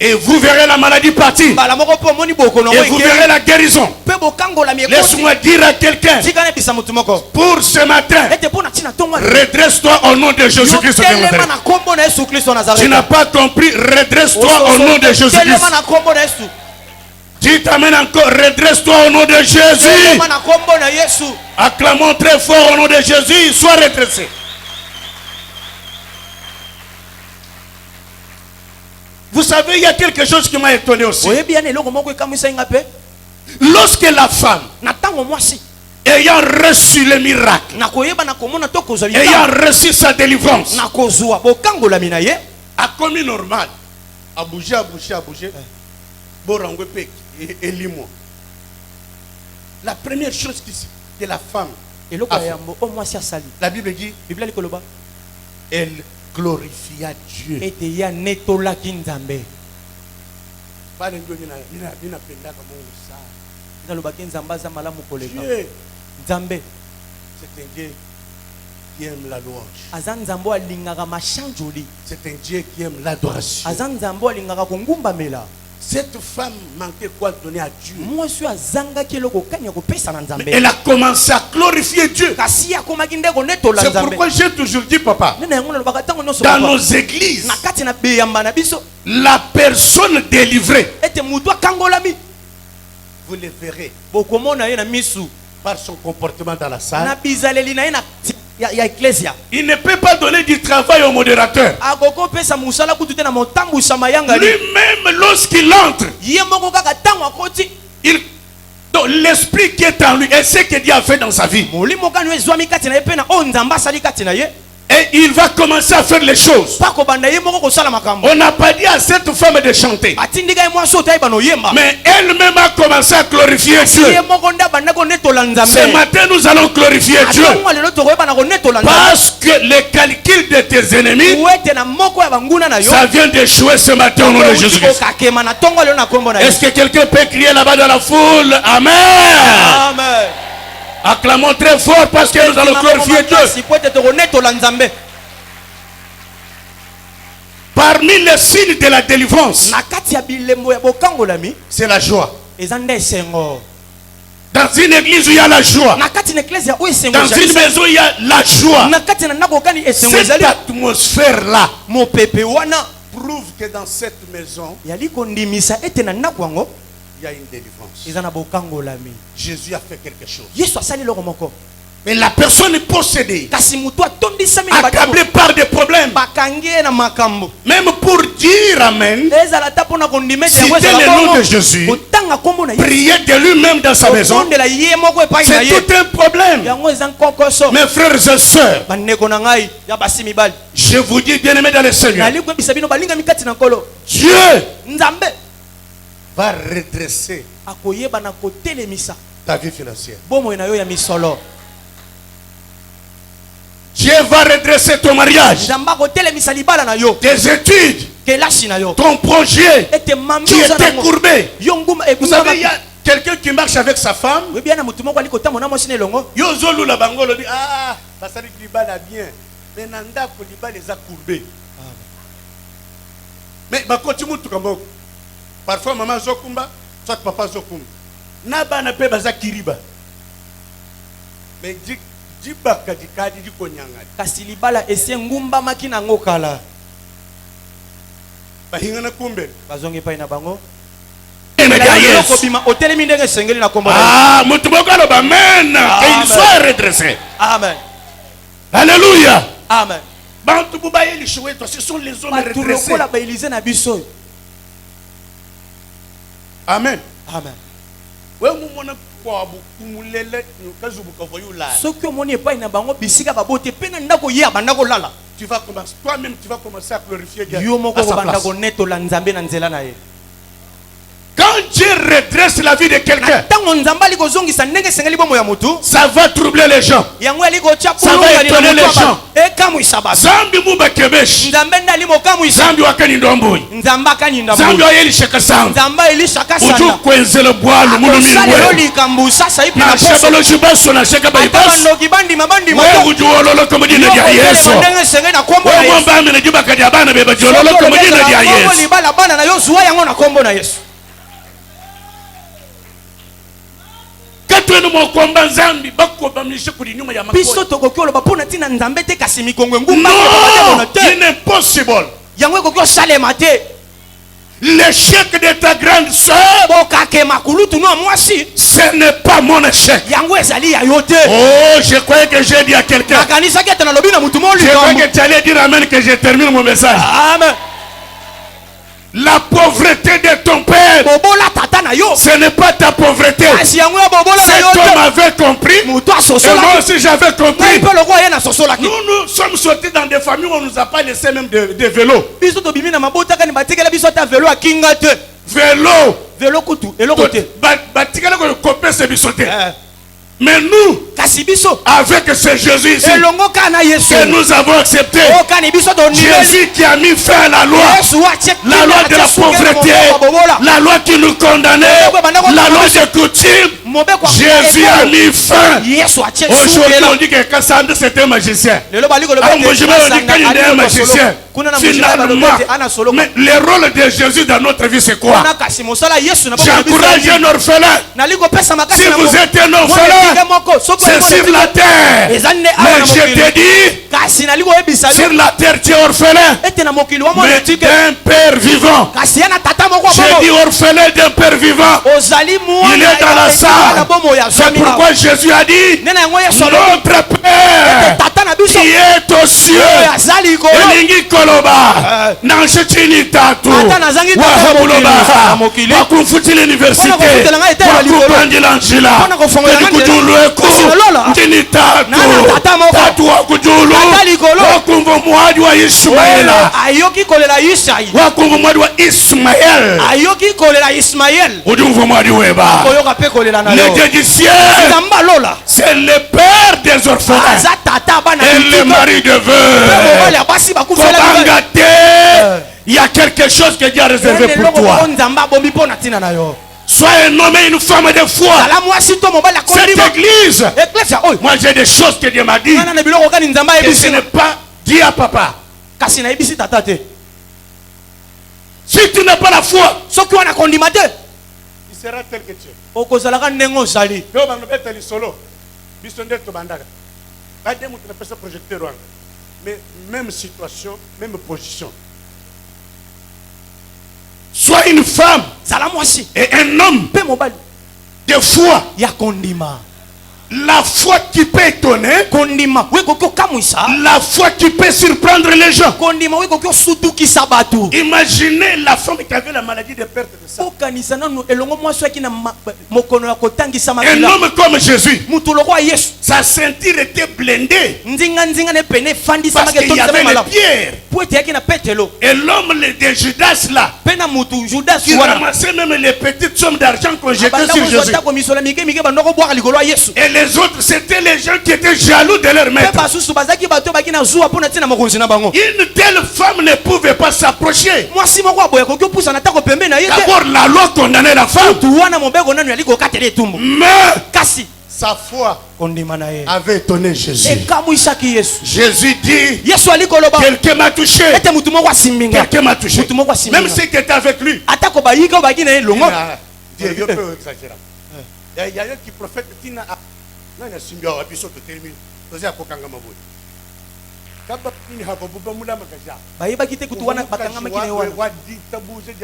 Et vous verrez la maladie partir. Et vous verrez la guérison. Laisse-moi dire à quelqu'un, pour ce matin, redresse-toi au nom de Jésus-Christ. Tu n'as pas compris, redresse-toi au nom de Jésus-Christ. Dites amen encore, redresse-toi au nom de Jésus. Acclamons très fort au nom de Jésus, sois redressé. Vous savez, il y a quelque chose qui m'a étonné aussi. Lorsque la femme, ayant reçu le miracle, ayant reçu sa délivrance, a commis normal, a bougé, la première chose que la femme a fait, la Bible dit, elle glorifia Dieu. C'est un Dieu qui aime la louange. C'est un Dieu qui aime l'adoration. Cette femme manquait quoi donner à Dieu? Mais elle a commencé à glorifier Dieu. C'est pourquoi j'ai toujours dit, papa, dans nos églises, la personne délivrée, vous le verrez par son comportement dans la salle. Il ne peut pas donner du travail au modérateur. Lui-même, lorsqu'il entre, l'esprit qui est en lui, et ce que Dieu a fait dans sa vie, et il va commencer à faire les choses. On n'a pas dit à cette femme de chanter, mais elle-même a commencé à glorifier Dieu. Ce matin, nous allons glorifier Dieu, parce que les calculs de tes ennemis, ça vient d'échouer ce matin au nom de Jésus-Christ. Est-ce que quelqu'un peut crier là-bas dans la foule? Amen. Amen. Acclamons très fort parce que nous allons glorifier Dieu. Parmi les signes de la délivrance, c'est la joie. Dans une église où il y a la joie, dans une maison il y a la joie, cette atmosphère-là prouve que dans cette maison, il y a une délivrance. Jésus a fait quelque chose. Mais la personne est possédée, accablée par des problèmes. Même pour dire Amen, citer le nom de Jésus, prier de lui-même dans sa maison, c'est tout un problème. Mes frères et sœurs, je vous dis, bien-aimés dans le Seigneur, Dieu va redresser ta vie financière. Dieu va redresser ton mariage, tes études, ton projet qui était courbé. Vous savez, il y a quelqu'un qui marche avec sa femme. Yozolu la bangolo dit, ah, ça dit que libala bien. Mais nanda ko libala les a courbés. Mais ma continue tout comme parfois maman zokumba, soit papa zokumba. Nabana pe baza kiriba. Mais dibaka dikadi dikonyanga. Kasi libala ese ngumba makina ngokala. Bahingana kumbe. Bazongi pa ina bango. Ah, Moutouboukalo, amen. Qu'il soit redressé. Amen. Alléluia. Amen. Ce sont les hommes redressés. Amen. Amen. Tu vas commencer, toi-même tu vas commencer à glorifier Dieu à sa place. Quand Dieu redresse la vie de quelqu'un, ça va troubler les gens. Ça va étonner les gens. Zambi muba kebesh. Zambi wakani ndomboy. Zambi wa Elisha kasanga. Uju kwenze le bois le mulu milwe. Na shebalo shibaso na sheka baibas. Wewe uju ololo komudine dia Yesu. Wewe mwamba amene juba kadi abana beba jololo komudine dia Yesu. Biso tokokolo bapona tina nzambe te kasi mikongwe ngumba impossible. Yango kokyo salema te. L'échec de ta grande sœur, ce n'est pas mon échec. Oh, je croyais que j'ai dit à quelqu'un. Je croyais que tu allais dire amen, que je termine mon message. Amen. La pauvreté de ton père, ce n'est pas ta pauvreté. Cet homme avait compris, et moi aussi j'avais compris. Nous sommes sortis dans des familles où on ne nous a pas laissé même de vélo. Mais nous, avec ce Jésus ici, que nous avons accepté, Jésus qui a mis fin à la loi de la pauvreté, la loi qui nous condamnait, la loi de coutume, Jésus a mis fin. Aujourd'hui on dit que Cassandre c'était un magicien. Aujourd'hui on dit qu'il est un magicien. Finalement, mais le rôle de Jésus dans notre vie c'est quoi? J'encourage un orphelin. Si vous êtes un orphelin, c'est sur la terre. Mais je te dis, sur la terre tu es orphelin, mais d'un père vivant. J'ai dit orphelin d'un père vivant. Il est dans la salle. C'est pourquoi Jésus a dit, notre Père qui est aux cieux, elingi koloba nanshechini tatu wahabuloba wakumfuti l'université wakupandila njila kujulueku njini tatu wakujulu wakumva mwadi wa Ishmaela wakumva mwadi wa Ismaël udumva mwadi weba le Dieu du ciel c'est le père des orphelins et le mari de veuves. Il y a quelque chose que Dieu a réservé pour toi. Sois un homme et une femme de foi. Cette église, moi j'ai des choses que Dieu m'a dit. Et ce n'est pas dit à papa. Si tu n'as pas la foi, il sera tel que tu es. Mais même situation, même position. Sois une femme et un homme de foi. La foi qui peut étonner, la foi qui peut surprendre les gens. Imaginez la femme qui avait la maladie de perte de sang. Un homme comme Jésus, sa ceinture était blindée parce qu'il y avait les pierres. Et l'homme de Judas là, il ramassait même les petites sommes d'argent qu'on jetait sur Jésus. Et les autres, c'était les gens qui étaient jaloux de leur maître. Une telle femme ne pouvait pas s'approcher. D'abord, la loi condamnait la femme. Mais sa foi avait étonné Jésus. Jésus dit, quelqu'un m'a touché. Quelqu'un m'a touché. Même si tu étais avec lui. Dieu peut exagérer. Il y a qui prophète Tina. Non, il y a Simbia, et puis surtout terminé. Vous avez Kokanga Mabou. bayeba kite kutu wana bakanga makine wana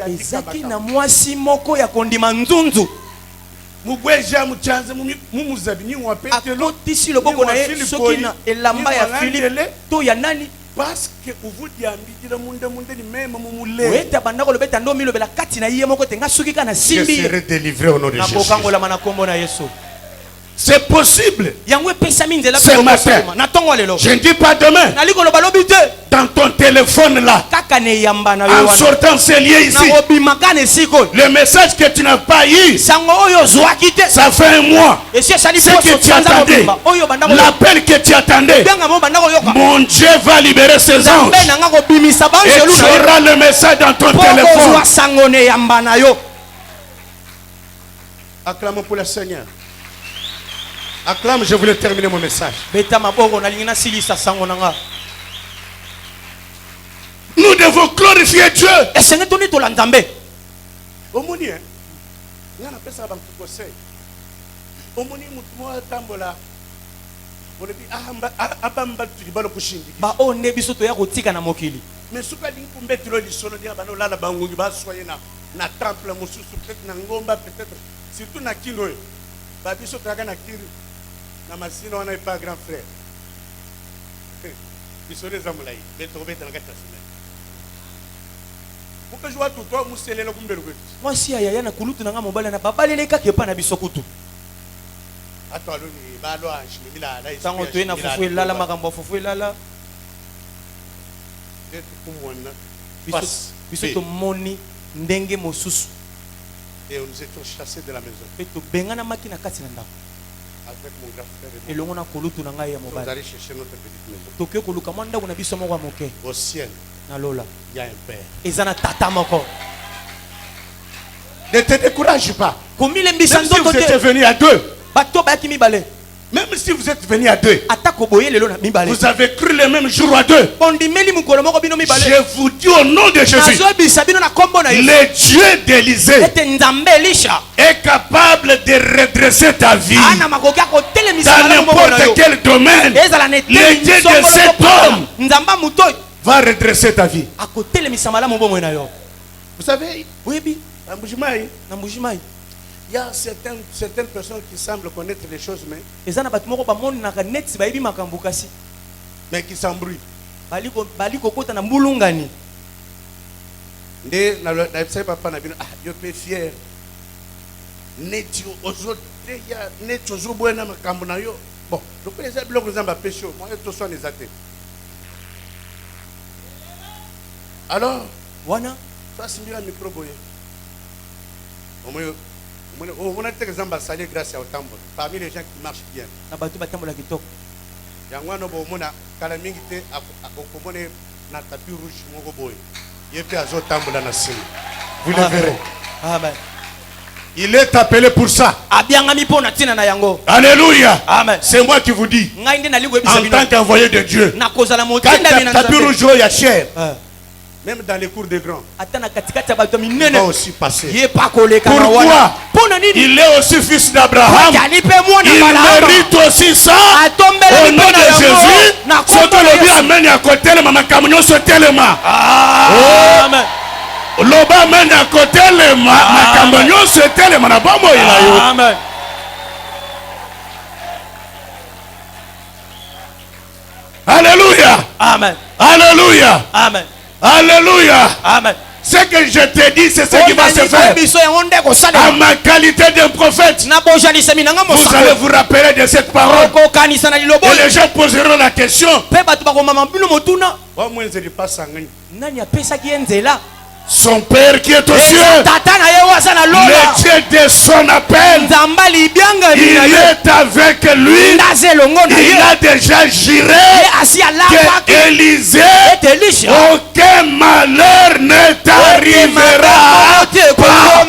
ezaki na mwasi moko ya kondima nzunzu mugweja muchanze mumuzabi ni wape akotisi loboko na ye soki na elamba ya Philippe to ya nani parce que uvudi ambidira munde ni mema mumule weta bandako lobeta ndo milobela kati na ye moko te nga soki kana simbi je serai délivré au nom de Jésus na kokangola mana kombo na Yesu. C'est possible. Ce matin. Je ne dis pas demain. Dans ton téléphone là. En sortant ces liens ici. Le message que tu n'as pas eu. Ça fait un mois. Ce que tu attendais. L'appel que tu attendais. Mon Dieu va libérer ses anges. Et tu auras le message dans ton téléphone. Acclamons pour le Seigneur. Acclame, je voulais terminer mon message. Nous devons glorifier Dieu. Omoni, on appelle ça un conseil. Omoni, mutumo tambola. On dit abamba tulibalo kushindi. Ba o ne bisoto ya kotika na mokili. Mais suka dingi kumbetilo lisolo dia bano lala bangungi ba soye na temple mususu peut-être na ngomba peut-être surtout na kilo. Ba bisoto ya na kiri. Na masino on n'a pas grand frère. Bisole zamulai, beto beta na kata sina. Pourquoi je vois tout toi musele lo kumbelo kwetu. Moi si aya na kulutu na ngamo na baba lele ka kepa na bisokutu. Ato aloni ba lo anshi bila la isi. Tango to na fufu elala makambo fufu elala. Beto kumwana. Bisoto moni ndenge mosusu. Et nous étions chassés de la maison. Beto bengana makina kati na ndako. Avec mon grand frère et moi. Nous allons chercher notre petite maison. Au ciel, il y a un père. Ne te décourage pas. Même si vous êtes venu à deux. Même si vous êtes venus à deux, vous avez cru le même jour à deux. Je vous dis au nom de Jésus, le Dieu d'Élisée est capable de redresser ta vie dans n'importe quel domaine. Le Dieu de cet homme va redresser ta vie. Vous savez, il y a certaines personnes qui semblent connaître les choses, mais qui s'embrouillent. Alors, on a des exemples grâce au temple. Parmi les gens qui marchent bien. Vous le verrez. Amen. Il est appelé pour ça. Alléluia. C'est moi qui vous dis. En tant qu'envoyé de Dieu. Même dans les cours des grands, il va aussi passer. Pourquoi? Il est aussi fils d'Abraham. Il mérite aussi ça. Au nom de Jésus. Surtout le bien amène à côté le maman camion sur tellement. Amen. Loba amène à côté le maman camion sur tellement. Amen. Alléluia. Amen. Alléluia. Amen. Alléluia. Amen. Ce que je te dis, c'est ce qui va se faire. À ma qualité d'un prophète, vous allez vous rappeler de cette parole. Et les gens poseront la question. Son Père qui est aux cieux, le Dieu de son appel, il est avec lui. Il a déjà juré que Élisée, aucun malheur ne t'arrivera pas.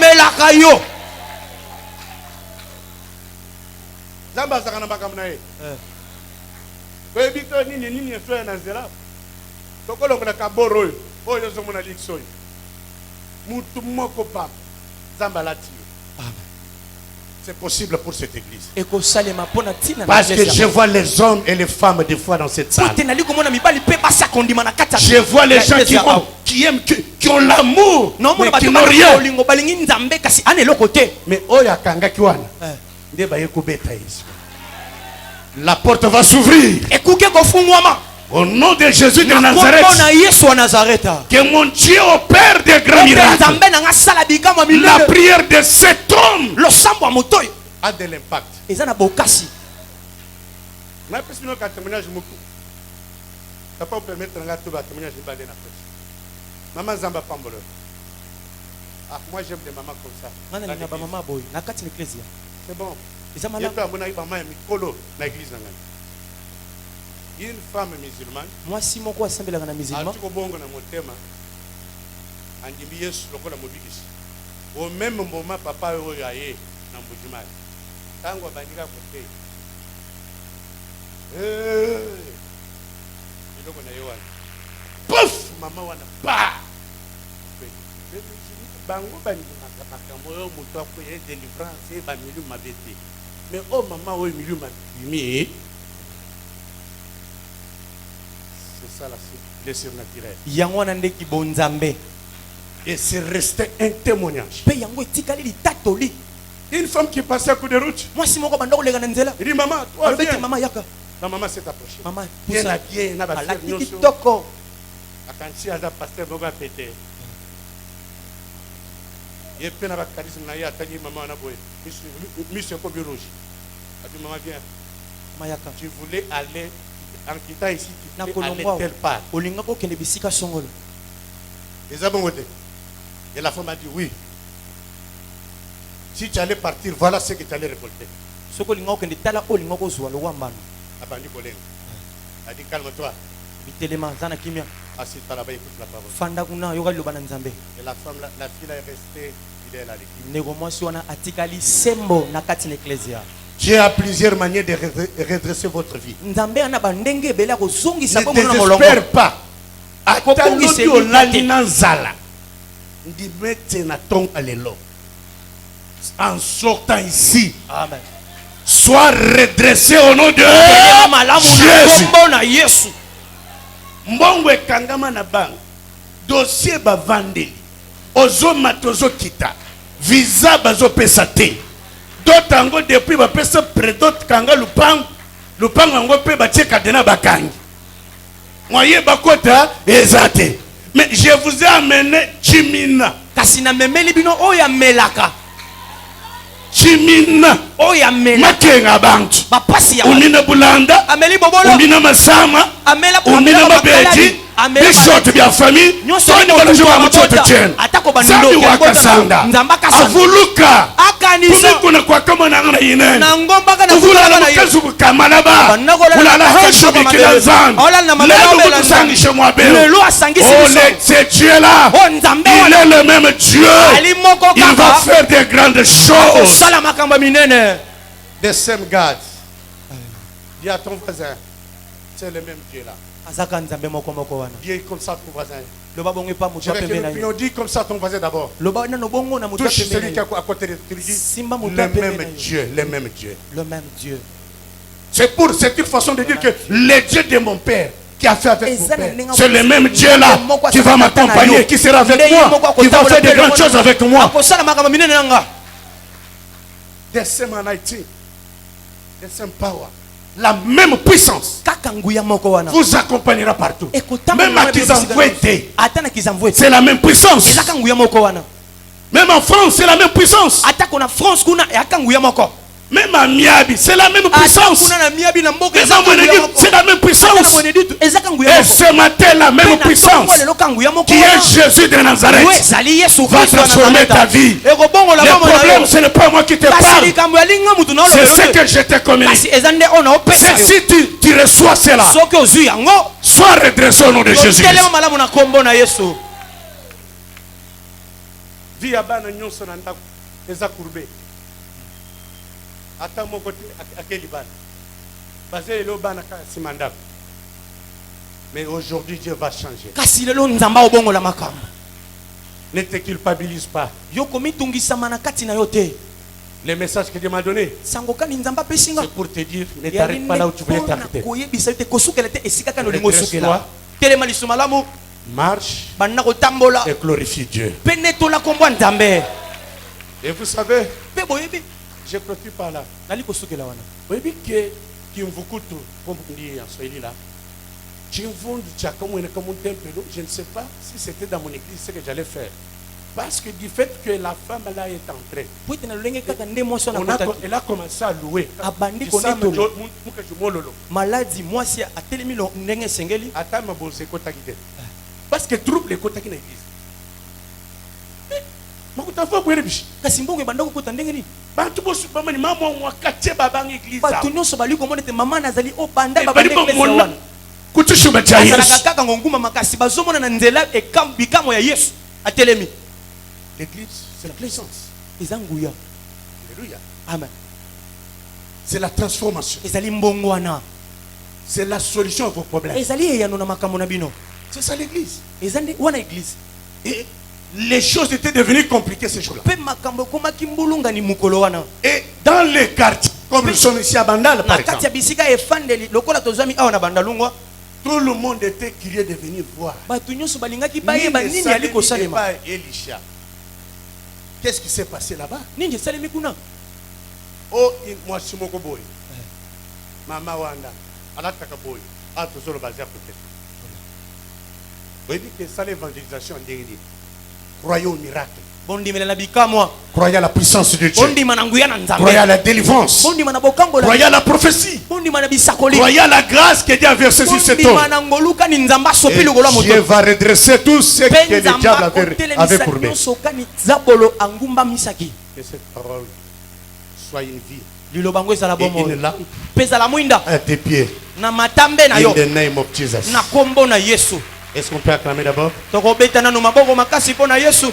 C'est possible pour cette église. ekosalema mpona ntina na Parce que Eglise je yango. vois les hommes et les femmes des fois dans cette salle. Pote nali komona mibali mpe basi akondima na kati ya- Je vois les ya gens Eglise yango. qui aiment, qui ont l'amour, naomona mais qui bato n'ont bana rien. bolingo balingi nzambe kasi ana eloko te. Mais oyo akangaki wana nde baye kobeta yesu. La porte va s'ouvrir ekuke kofungwama au nom de Jésus de na Nazareth. kombo na yesu wa nazareta. Que mon Dieu opère des grands Ope miracles. nzambe na nga sala bikamwa La minene. prière de cet homme losambo ya moto oyo a de l'impact. eza na bokasi. Na pesi no ka témoignage moko. Ça peut permettre nga to ba témoignage balé na presse. Maman Zamba Pambolo. Ah, moi j'aime des mamans comme ça. ngana Dans ninga l'église. bamama boye na kati na eklezia C'est bon. eza Il y malamu. a maman ya mikolo na église na ngai. Une femme musulmane mwasi moko asambelaka na musulman atuko bongo na motema andimbi Yesu lokola mobikisi. Au même moment papa oyo aye na mbujimali. Tango abandika kote. Iloko na yowana. Pouf! Mama wana ba! Bango bani makambo yo moto akoye délivrance ba milieu mabete. Mais oh maman oyo milieu mabimi. C'est ça là, le surnaturel. yango wana nde kibonzambe Et c'est resté un témoignage. mpe yango etikali litatoli. Une femme qui passait à coup de route. mwasi moko banda koleka na nzela Il dit maman, toi alobete viens. mama yaka La maman s'est approchée. mama Bien pusa habillée, n'a pas fait alati nyonso. kitoko. Akansi aza pasteur moko apete. Ye pe na ba charisme na ye ataki maman na boye. Monsieur ko biologie. A dit maman viens. mama yaka Tu voulais aller en quittant ici, na tu voulais aller kolongwa telle part. olinga kokende bisika songolo. Les abongote. Et la femme a dit oui. Si tu allais partir, voilà ce que tu allais récolter. soki olinga kokende tala olinga kozwa lowambano Abandi Kolenga. A dit calme-toi. bitelema za na kimia Assis-toi là-bas, écoute la parole. fanda kuna yoka liloba na nzambe. Et la femme, la fille là est restée fidèle à l'église. ndeko mwasi wana atikali sembo na kati na eklezia. Dieu a plusieurs manières de redresser votre vie. nzambe ana bandenge ebele ya kozongisa Ne bongo na molongo. désespère pas. Akobongisa Atalobi elili olali te. na nzala. Ndimete na tonga lelo. En sortant ici, amen. sois redressé au nom de Telema malamu na Jésus. kombo na yesu. Mbongo ekangama na banque. Dossier bavandeli. Ozomata ozokita. Visa bazopesa te. D'autres ango depuis bapesa près d'autres kanga lupango. Lupango ango pe batie kadena bakangi. Moye bakota ezate. Mais je vous ai amené Chimina. kasi na memeli bino oyo amelaka Chimina. oyo amelaka Makenga bantu. bapasi ya Unina bulanda. ameli bobolo Unina masama. amela Unina mabeti. Bishot bya famille. Toni balojwa mtoto chen. atako Sami banundo wakasanda. nzambaka Avuluka. akanisa Kuna kwa kama na ngana yine. na ngomba kana Uvula kula na na yesu mkazu kamalaba. Banakola na Ulala makazi hasho kama bikila mabele. zan. Ola na mabele Lelo mabele kutusangishe mwabelo. lelo asangisi Oh, biso. ce Dieu là. Oh, Nzambe Il wana. est le même Dieu. ali moko Il va kaka faire des grandes choses. osala makambo minene. The same God. Dis à ton voisin, c'est le même Dieu là. azaka nzambe moko moko wana Dis comme ça ton voisin. loba bongo pa Je moto vais pembe na te yo dis comme ça ton voisin d'abord. loba nano bongo na moto Touche pembe celui qui na est yo à côté de toi. Tu lui dis, Simba le moto pembe na même yo. Dieu, le même Dieu. le même Dieu. C'est une façon de dire que le Dieu de mon père qui a fait avec mon Eza na père, ndenge c'est le même Dieu là moko qui va asala m'accompagner, na yo. qui sera avec Ndenge moko moi, qui va akotambola faire de pe grandes longo choses na- avec moi. akosala makambo minene na nga The same anointing, the same power, la même puissance kaka nguya moko wana vous accompagnera partout. ekotambola Même na à yo Kizangwete, ata na kizamvwe c'est la même puissance. ezaka nguya moko wana Même en France, c'est la même puissance. ata kona France kuna yaka nguya moko Même à Miabi, c'est la même ata puissance. kuna na miabi na mboka Même ezaka à nguya Mwenedi, moko c'est la même ata na puissance. Mwenedi tu ezaka nguya Et moko ce matin, la même puissance lelo ka nguya moko qui est Jésus de Nazareth we ezali Yesu va Kristo na transformer ta Nazareth. vie. ekobongola Le bombo na problème, yo ce n'est pas moi qui te kasi parle. likambo ya linga mutu na C'est ce oloba que je t'ai communiqué. kasi eza nde oyo naopesa C'est yo si tu reçois cela, soki ozwi yango sois redressé au nom de Jésus. telema malamu na kombo na Yesu. Vie ya bana nyonso na ndako eza courbe. Ata moko te akeli bana. Bazé elo bana ka sima ndako. Mais aujourd'hui Dieu va changer. kasi lelo nzambe obongola makambo Ne te culpabilise pas. yo komitungisama na kati na yo te Le message que Dieu m'a donné, sangokani nzamba pesinga c'est pour te dire, ne t'arrête pas là où tu voulais t'arrêter. koyebisa te kosukela te esika kano lingo Redresse-toi. sukela telema lisuma lamu Marche banda kotambola et glorifie Dieu. pe netola kombo nzambe Et vous savez, pe boyebi je clôture par là. nali kosukela wana Vous savez que Kimvukutu, comme on dit en Swahili là, Kimvundu Tchakamouene comme un temple, je ne sais pas si c'était dans mon église ce que j'allais faire. Parce que du fait que la femme là est entrée, po tena lolenge kaka nde mwasi wana kota elle a commencé à louer. abandi Tu sais, konetola muka jumololo. maladi mwasi atelemi lo ndenge sengeli Ata mabonse kota kite. Parce que trouble kota kina église. Makutafa bwere bishi. kasi mbongo ebanda kokota ndenge nini Bantu bosu bamani mama wakate babanga église. bato nyonso bali komona te mama nazali obanda Bali babanda bomona eklesi wana kutushuma cha azalaka Yesu. kaka ngonguma makasi bazomona na nzela bikamo ya yesu atelemi L'église, c'est la présence. eza nguya Alléluia. amen C'est la transformation. ezali mbongo wana C'est la solution à vos problèmes. ezali eyano na makambo na bino C'est ça l'église. eza nde wana eglise Et les choses étaient devenues compliquées ces jours-là. mpe makambo ekomaki mbulungani mokolo wana Et dans les quartiers, comme nous sommes ici à Bandal, par na kati ya exemple, bisika efandeli lokola tozwami awa na bandalungwa tout le monde était curieux de venir voir. bato nyonso balingaki bayeba nini ali kosalema Elisha. Qu'est-ce qui s'est passé là-bas? nini esalemi kuna Oh, moi, je suis mon boy. Maman Wanda. Alataka boy. Ah, tout ça, le bazar peut-être. Vous voyez que ça, l'évangélisation, on dirait. Croyez au miracle. bondimela na bikamwa Croyez à la puissance de Dieu. bondima na nguya na Croyez à nzambe la délivrance. bondima na bokambola Croyez à la prophétie. bondima na bisakoli Croyez à la grâce que Dieu a versée sur cet homme. bondima na ngolukani nzamba asopi Et lokolo ya Dieu moto va redresser tout ce que mpe le diable nzamba avait kotelemisa courbé. nyonso kani zabolo angumba misaki Que cette parole soit une vie liloba ngo ezala et bomo une lampe mpe ezala mwinda à tes pieds. na matambe na In yo the name of Jesus. na kombo na yesu Est-ce qu'on peut acclamer d'abord? tokobeta nano maboko makasi mpo na yesu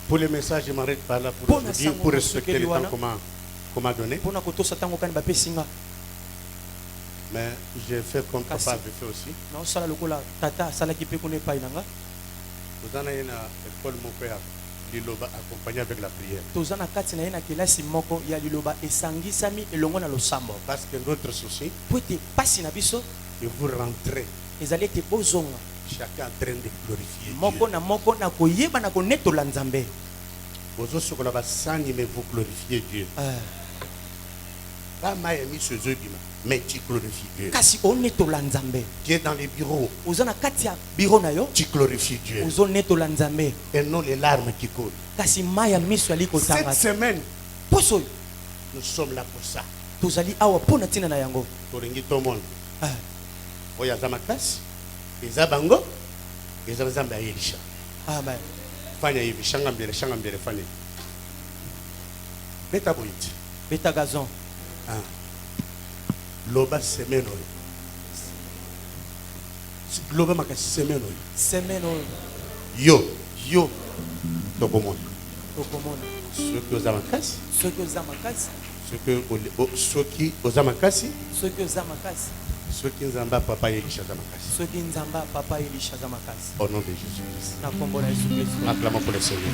Pour le message, je m'arrête pas là pour Pour vous la dire, pour respecter le temps Wana. qu'on m'a donné. mpona kotosa ntango kani bapesinga Mais j'ai fait comme Kasi. papa avait fait aussi. naosala lokola tata asalaki mpe kuna epai na nga Vous en avez une école, mon père, Liloba, accompagné avec la prière. toza na kati na ye na kelasi moko ya liloba esangisami elongo na losambo Parce que notre souci, po ete pasi na biso et vous rentrez, ezali ete bozonga chacun en train de glorifier moko Dieu. na moko na koyeba na konetola nzambe Vous aussi, vous avez sani, mais vous glorifiez Dieu. Pas Miami, ce jeu, mais tu glorifies Dieu. kasi onetola nzambe Tu es dans les bureaux, oza na kati ya biro na yo tu glorifies Dieu. ozonetola nzambe Et non les larmes qui coulent. kasi mai ya miso ali Cette kotanga semaine, poso oyo nous sommes là pour ça. tozali awa mpo na ntina na yango Toringi tout le monde. Ah, Oya zama classe. Eza bango. Eza zamba Elisha. amen Fanya hivi, shanga mbele fanya. Beta boiti. beta gazon Loba semeno. Loba makasi semeno. semaine oyo Yo. Tokomona. tokomona Soki oza makasi. soki oza makasi Soki oza makasi. soki oza makasi Soki nzamba papa Elisha za makasi. soki nzamba papa elisha aza makasi Au nom de Jésus-Christ. na kombo na yesu kristo Acclamons pour le Seigneur.